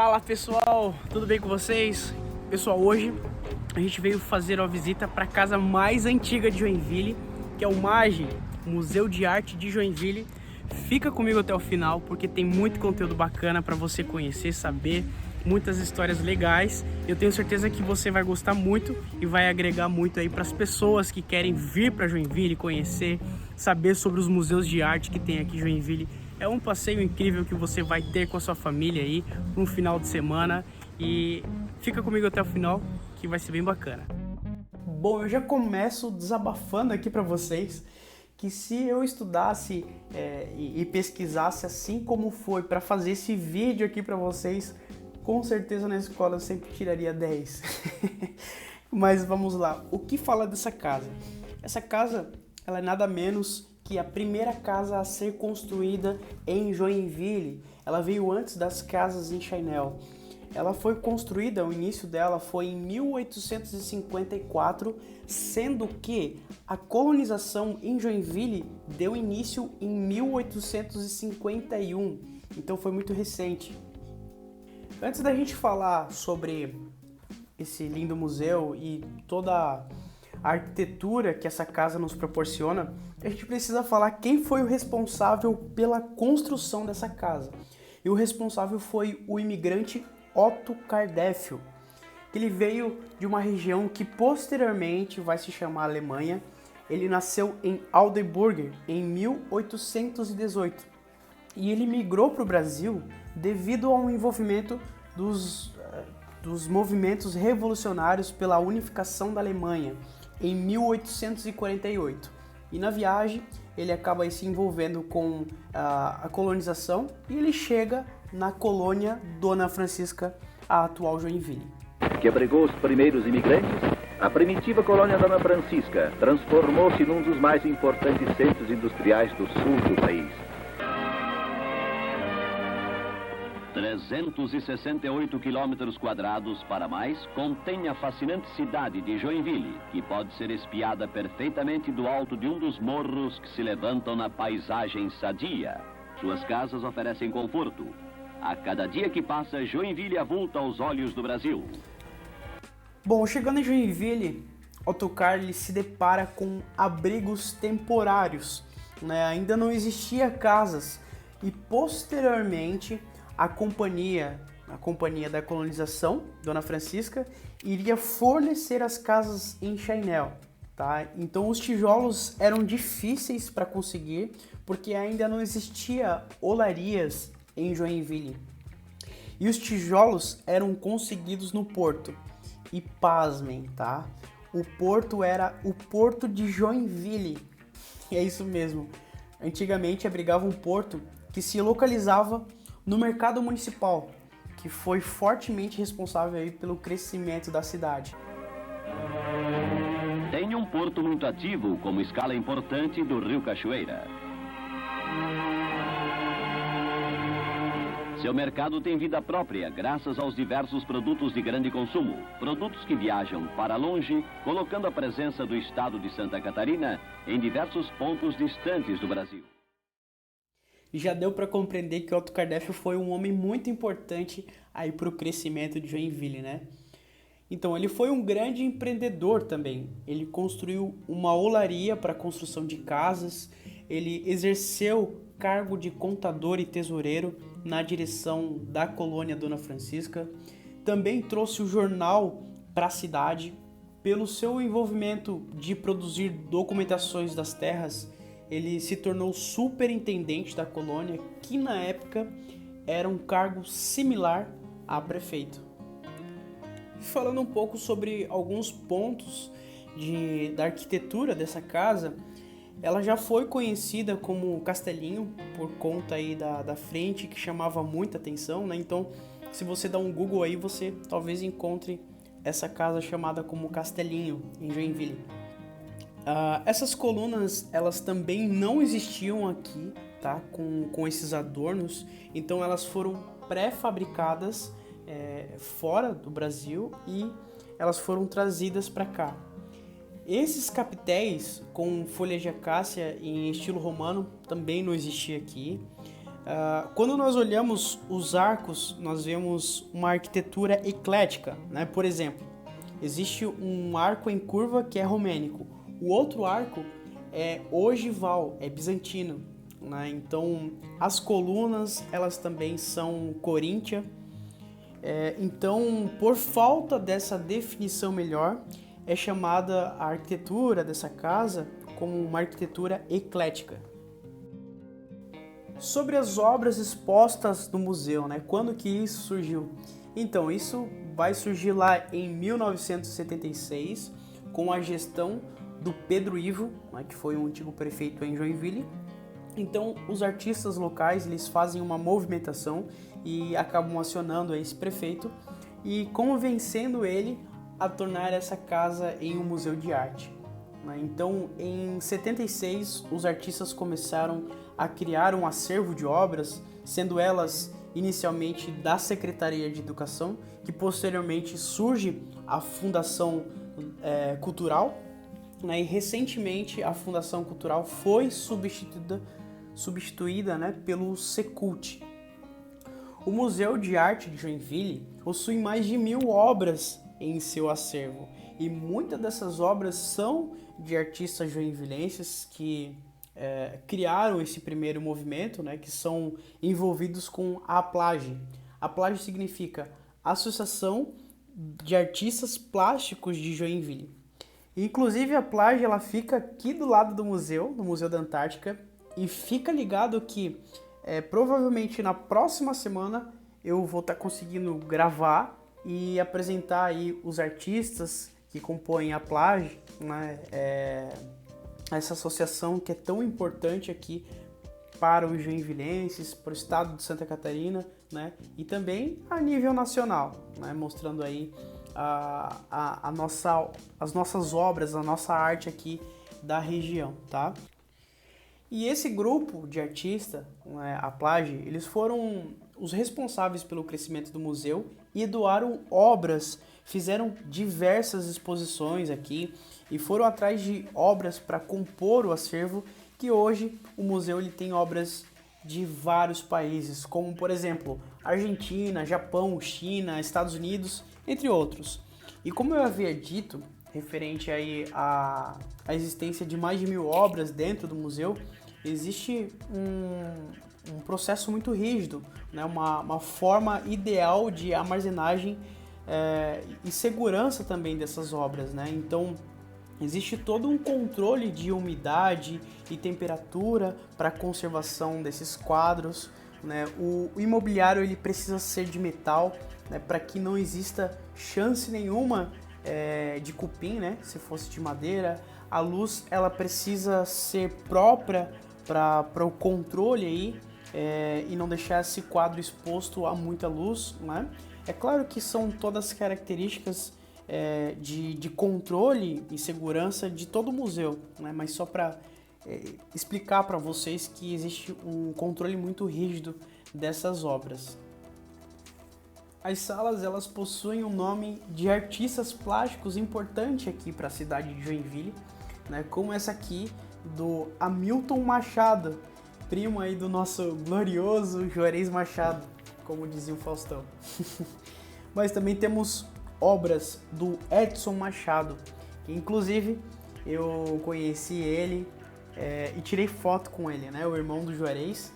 Fala pessoal, tudo bem com vocês? Pessoal, hoje a gente veio fazer uma visita para a casa mais antiga de Joinville, que é o MAGE, Museu de Arte de Joinville. Fica comigo até o final porque tem muito conteúdo bacana para você conhecer, saber, muitas histórias legais. Eu tenho certeza que você vai gostar muito e vai agregar muito aí para as pessoas que querem vir para Joinville, conhecer, saber sobre os museus de arte que tem aqui em Joinville. É um passeio incrível que você vai ter com a sua família aí no final de semana e fica comigo até o final que vai ser bem bacana. Bom, eu já começo desabafando aqui para vocês que se eu estudasse e pesquisasse assim como foi para fazer esse vídeo aqui para vocês, com certeza na escola eu sempre tiraria 10. Mas vamos lá, o que fala dessa casa? Essa casa, ela é nada menos que a primeira casa a ser construída em Joinville. Ela veio antes das casas em Chainel. Ela foi construída, o início dela foi em 1854, sendo que a colonização em Joinville deu início em 1851, então foi muito recente. Antes da gente falar sobre esse lindo museu e toda a arquitetura que essa casa nos proporciona, a gente precisa falar quem foi o responsável pela construção dessa casa. E o responsável foi o imigrante Otto Kardeffel. Ele veio de uma região que posteriormente vai se chamar Alemanha. Ele nasceu em Aldeburgh em 1818 e ele migrou para o Brasil devido ao envolvimento dos movimentos revolucionários pela unificação da Alemanha em 1848. E na viagem ele acaba aí se envolvendo com a colonização e ele chega na colônia Dona Francisca, a atual Joinville. Que abrigou os primeiros imigrantes, a primitiva colônia Dona Francisca transformou-se num dos mais importantes centros industriais do sul do país. 368 quilômetros quadrados para mais contém a fascinante cidade de Joinville, que pode ser espiada perfeitamente do alto de um dos morros que se levantam na paisagem sadia. Suas casas oferecem conforto. A cada dia que passa, Joinville avulta aos olhos do Brasil. Bom, chegando em Joinville, Otto Kardeffel se depara com abrigos temporários, né? Ainda não existia casas e posteriormente a companhia da colonização, Dona Francisca, iria fornecer as casas em Chainel, tá? Então os tijolos eram difíceis para conseguir, porque ainda não existia olarias em Joinville. E os tijolos eram conseguidos no porto. E pasmem, tá? O porto era o Porto de Joinville. E é isso mesmo. Antigamente abrigava um porto que se localizava no mercado municipal, que foi fortemente responsável aí pelo crescimento da cidade. Tem um porto muito ativo como escala importante do Rio Cachoeira. Seu mercado tem vida própria graças aos diversos produtos de grande consumo, produtos que viajam para longe, colocando a presença do estado de Santa Catarina em diversos pontos distantes do Brasil. Já deu para compreender que Otto Kardeffel foi um homem muito importante aí para o crescimento de Joinville, né? Então, ele foi um grande empreendedor também. Ele construiu uma olaria para a construção de casas, ele exerceu cargo de contador e tesoureiro na direção da colônia Dona Francisca, também trouxe o jornal para a cidade. Pelo seu envolvimento de produzir documentações das terras, ele se tornou superintendente da colônia, que na época era um cargo similar a prefeito. Falando um pouco sobre alguns pontos da arquitetura dessa casa, ela já foi conhecida como Castelinho por conta aí da frente, que chamava muita atenção, né? Então, se você dá um Google aí, você talvez encontre essa casa chamada como Castelinho, em Joinville. Essas colunas, elas também não existiam aqui, tá? Com esses adornos, então elas foram pré-fabricadas fora do Brasil e elas foram trazidas para cá. Esses capitéis com folhas de acácia em estilo romano também não existia aqui. Quando nós olhamos os arcos, nós vemos uma arquitetura eclética, né? Por exemplo, existe um arco em curva que é romênico, o outro arco é ogival, é bizantino, né? Então, as colunas, elas também são coríntia. Então, por falta dessa definição melhor, é chamada a arquitetura dessa casa como uma arquitetura eclética. Sobre as obras expostas no museu, né? Quando que isso surgiu? Então, isso vai surgir lá em 1976, com a gestão do Pedro Ivo, né, que foi um antigo prefeito em Joinville. Então, os artistas locais, eles fazem uma movimentação e acabam acionando esse prefeito e convencendo ele a tornar essa casa em um museu de arte. Então, em 76, os artistas começaram a criar um acervo de obras, sendo elas inicialmente da Secretaria de Educação, que posteriormente surge a Fundação Cultural, né? E recentemente a Fundação Cultural foi substituída, né, pelo Secult. O Museu de Arte de Joinville possui mais de 1000 obras em seu acervo, e muitas dessas obras são de artistas joinvilenses que criaram esse primeiro movimento, né, que são envolvidos com a APLAGE. APLAGE significa Associação de Artistas Plásticos de Joinville. Inclusive a APLAGE, ela fica aqui do lado do museu, no Museu da Antártica, e fica ligado que provavelmente na próxima semana eu vou estar conseguindo gravar e apresentar aí os artistas que compõem a APLAGE, né, essa associação que é tão importante aqui para os joinvilenses, para o estado de Santa Catarina, né, e também a nível nacional, né, mostrando aí as nossas obras, a nossa arte aqui da região, tá? E esse grupo de artistas, né, a APLAGE, eles foram os responsáveis pelo crescimento do museu e doaram obras, fizeram diversas exposições aqui e foram atrás de obras para compor o acervo, que hoje o museu ele tem obras de vários países, como por exemplo Argentina, Japão, China, Estados Unidos, entre outros. E como eu havia dito, referente aí à existência de mais de 1000 obras dentro do museu, existe um processo muito rígido, né? Uma forma ideal de armazenagem e segurança também dessas obras, né? Então, existe todo um controle de umidade e temperatura para a conservação desses quadros, né? O imobiliário ele precisa ser de metal, né? Para que não exista chance nenhuma de cupim, né? Se fosse de madeira. A luz ela precisa ser própria para o controle aí, e não deixar esse quadro exposto a muita luz, né? É claro que são todas características de controle e segurança de todo o museu, né? Mas só para explicar para vocês que existe um controle muito rígido dessas obras. As salas elas possuem um nome de artistas plásticos importante aqui para a cidade de Joinville, né? Como essa aqui do Hamilton Machado, primo aí do nosso glorioso Juarez Machado, como dizia o Faustão. Mas também temos obras do Edson Machado, que inclusive eu conheci ele e tirei foto com ele, né? O irmão do Juarez.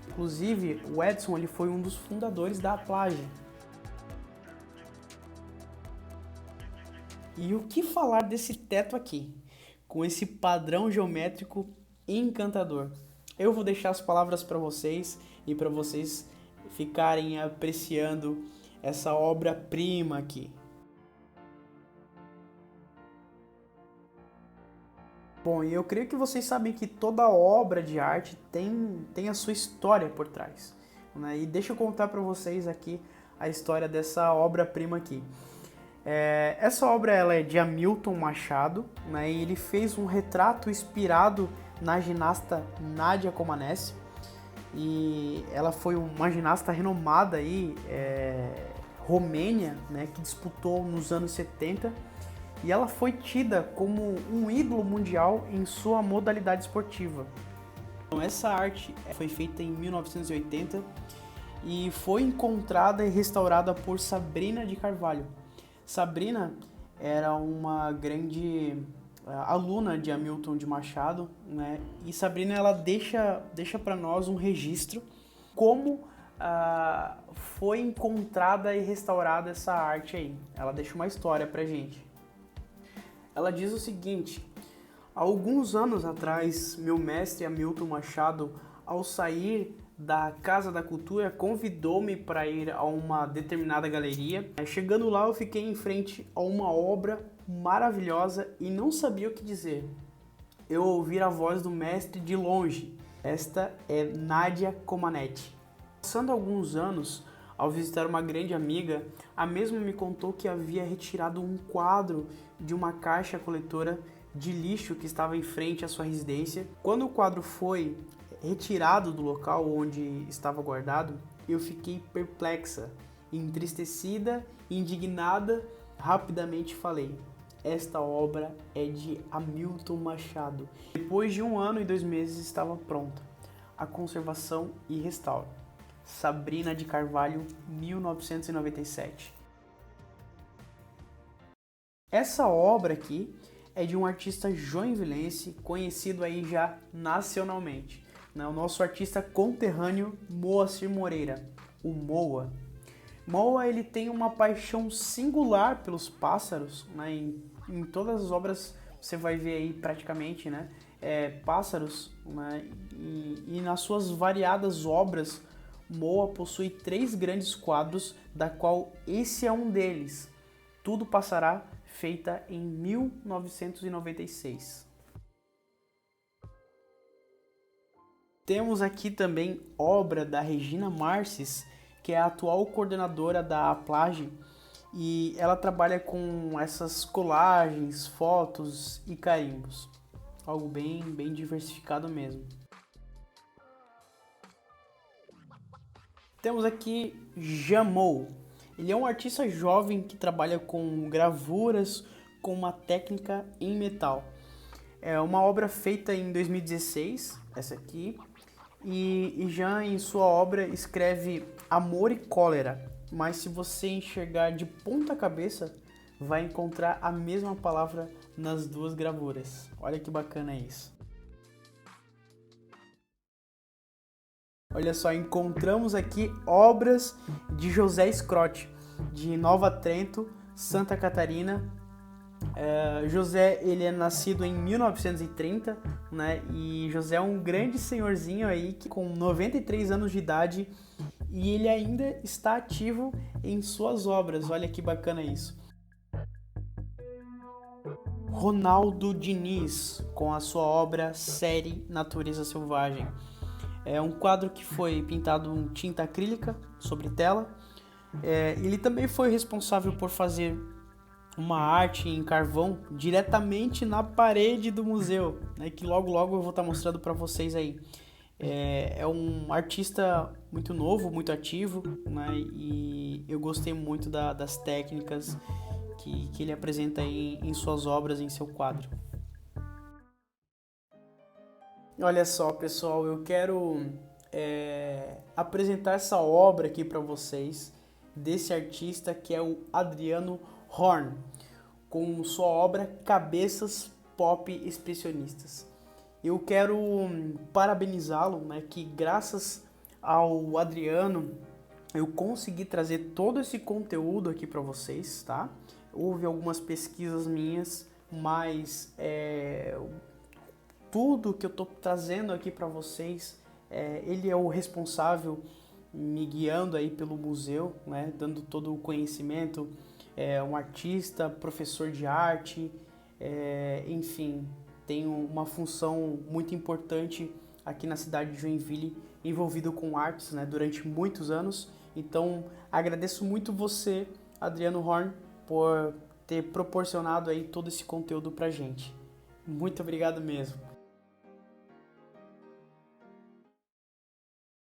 Inclusive o Edson ele foi um dos fundadores da APLAGE. E o que falar desse teto aqui, com esse padrão geométrico encantador? Eu vou deixar as palavras para vocês e para vocês ficarem apreciando essa obra-prima aqui. Bom, e eu creio que vocês sabem que toda obra de arte tem a sua história por trás, né? E deixa eu contar para vocês aqui a história dessa obra-prima aqui. Essa obra ela é de Hamilton Machado, né? E ele fez um retrato inspirado na ginasta Nadia Comaneci, e ela foi uma ginasta renomada aí, romênia, né? Que disputou nos anos 70, e ela foi tida como um ídolo mundial em sua modalidade esportiva. Então, essa arte foi feita em 1980 e foi encontrada e restaurada por Sabrina de Carvalho. Sabrina era uma grande aluna de Hamilton de Machado, né? E Sabrina, ela deixa para nós um registro como foi encontrada e restaurada essa arte aí. Ela deixa uma história pra gente. Ela diz o seguinte: há alguns anos atrás, meu mestre Hamilton Machado, ao sair da Casa da Cultura, convidou-me para ir a uma determinada galeria. Chegando lá, eu fiquei em frente a uma obra maravilhosa e não sabia o que dizer. Eu ouvi a voz do mestre de longe. Esta é Nádia Comaneci. Passando alguns anos, ao visitar uma grande amiga, a mesma me contou que havia retirado um quadro de uma caixa coletora de lixo que estava em frente à sua residência. Quando o quadro foi retirado do local onde estava guardado, eu fiquei perplexa, entristecida, indignada. Rapidamente falei: esta obra é de Hamilton Machado. Depois de 1 ano e 2 meses estava pronta a conservação e restauro. Sabrina de Carvalho, 1997. Essa obra aqui é de um artista joinvilense, conhecido aí já nacionalmente, né? O nosso artista conterrâneo Moacir Moreira, o Moa. Moa, ele tem uma paixão singular pelos pássaros, né? Em todas as obras você vai ver aí praticamente, né? Pássaros, né? E nas suas variadas obras, Moa possui 3 grandes quadros, da qual esse é um deles. Tudo Passará, feita em 1996. Temos aqui também obra da Regina Marces, que é a atual coordenadora da Aplage, e ela trabalha com essas colagens, fotos e carimbos. Algo bem diversificado mesmo. Temos aqui Jamou. Ele é um artista jovem que trabalha com gravuras com uma técnica em metal. É uma obra feita em 2016, essa aqui, e já em sua obra escreve amor e cólera, mas se você enxergar de ponta cabeça, vai encontrar a mesma palavra nas 2 gravuras. Olha que bacana isso. Olha só, encontramos aqui obras de José Scrotti, de Nova Trento, Santa Catarina. José, ele é nascido em 1930, né? E José é um grande senhorzinho aí, com 93 anos de idade, e ele ainda está ativo em suas obras. Olha que bacana isso. Ronaldo Diniz, com a sua obra Série Natureza Selvagem. É um quadro que foi pintado em tinta acrílica sobre tela. Ele também foi responsável por fazer uma arte em carvão diretamente na parede do museu, né, que logo eu vou estar mostrando para vocês aí. É um artista muito novo, muito ativo, né, e eu gostei muito das técnicas que ele apresenta aí em suas obras, em seu quadro. Olha só, pessoal, eu quero apresentar essa obra aqui para vocês, desse artista que é o Adriano Horn, com sua obra Cabeças Pop Expressionistas. Eu quero parabenizá-lo, né, que graças ao Adriano eu consegui trazer todo esse conteúdo aqui para vocês, tá? Houve algumas pesquisas minhas, mas tudo que eu tô trazendo aqui para vocês, ele é o responsável, me guiando aí pelo museu, né, dando todo o conhecimento. Um artista, professor de arte, enfim, tem uma função muito importante aqui na cidade de Joinville, envolvido com artes, né, durante muitos anos. Então, agradeço muito você, Adriano Horn, por ter proporcionado aí todo esse conteúdo pra gente. Muito obrigado mesmo.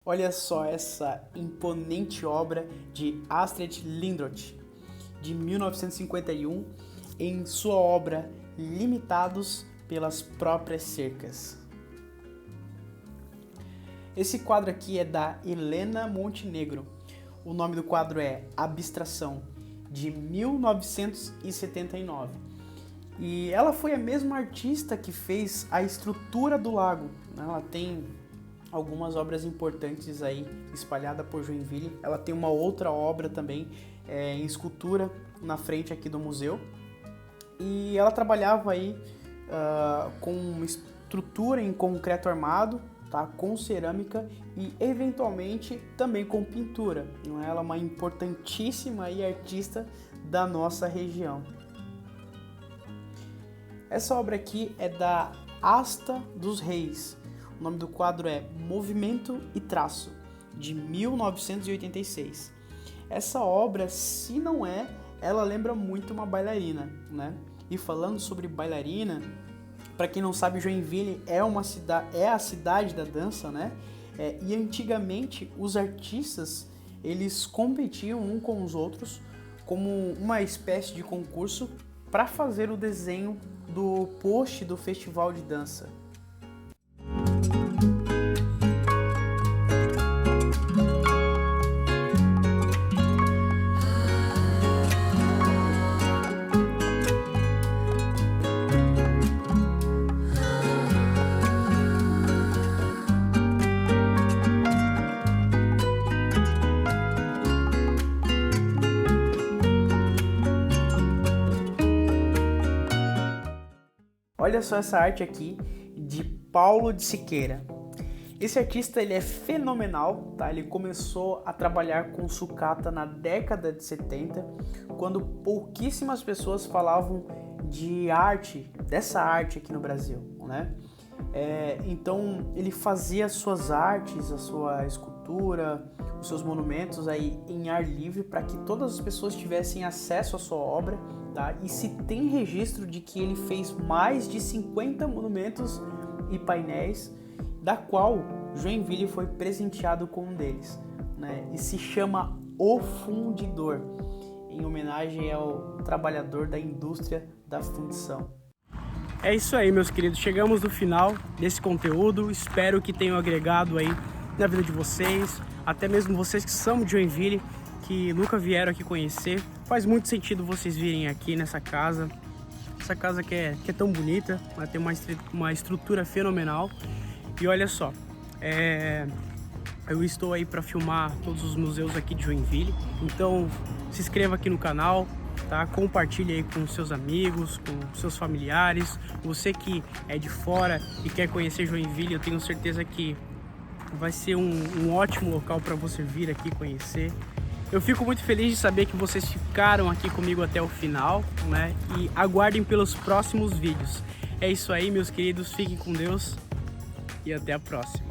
Olha só essa imponente obra de Astrid Lindroth, de 1951, em sua obra Limitados pelas Próprias Cercas. Esse quadro aqui é da Helena Montenegro. O nome do quadro é Abstração, de 1979. E ela foi a mesma artista que fez a estrutura do lago. Ela tem algumas obras importantes aí espalhadas por Joinville. Ela tem uma outra obra também em escultura na frente aqui do museu. E ela trabalhava aí com uma estrutura em concreto armado, tá? Com cerâmica e eventualmente também com pintura. Ela é uma importantíssima aí artista da nossa região. Essa obra aqui é da Asta dos Reis. O nome do quadro é Movimento e Traço, de 1986. Essa obra, se não é, ela lembra muito uma bailarina, né? E falando sobre bailarina, para quem não sabe, Joinville é a cidade da dança, né? E antigamente os artistas eles competiam um com os outros como uma espécie de concurso para fazer o desenho do post do festival de dança. Olha só essa arte aqui de Paulo de Siqueira. Esse artista ele é fenomenal, tá? Ele começou a trabalhar com sucata na década de 70, quando pouquíssimas pessoas falavam de arte, dessa arte aqui no Brasil, né? Então ele fazia suas artes, a sua escultura, os seus monumentos aí em ar livre para que todas as pessoas tivessem acesso à sua obra, tá? E se tem registro de que ele fez mais de 50 monumentos e painéis, da qual Joinville foi presenteado com um deles, né? E se chama O Fundidor, em homenagem ao trabalhador da indústria da fundição. É isso aí, meus queridos, chegamos no final desse conteúdo, espero que tenham agregado aí na vida de vocês, até mesmo vocês que são de Joinville, que nunca vieram aqui conhecer. Faz muito sentido vocês virem aqui nessa casa, essa casa que é tão bonita, ela tem uma estrutura fenomenal. E olha só, eu estou aí para filmar todos os museus aqui de Joinville, então se inscreva aqui no canal, tá? Compartilhe aí com seus amigos, com seus familiares. Você que é de fora e quer conhecer Joinville, eu tenho certeza que vai ser um ótimo local para você vir aqui conhecer. Eu fico muito feliz de saber que vocês ficaram aqui comigo até o final, né? E aguardem pelos próximos vídeos. É isso aí, meus queridos, fiquem com Deus e até a próxima.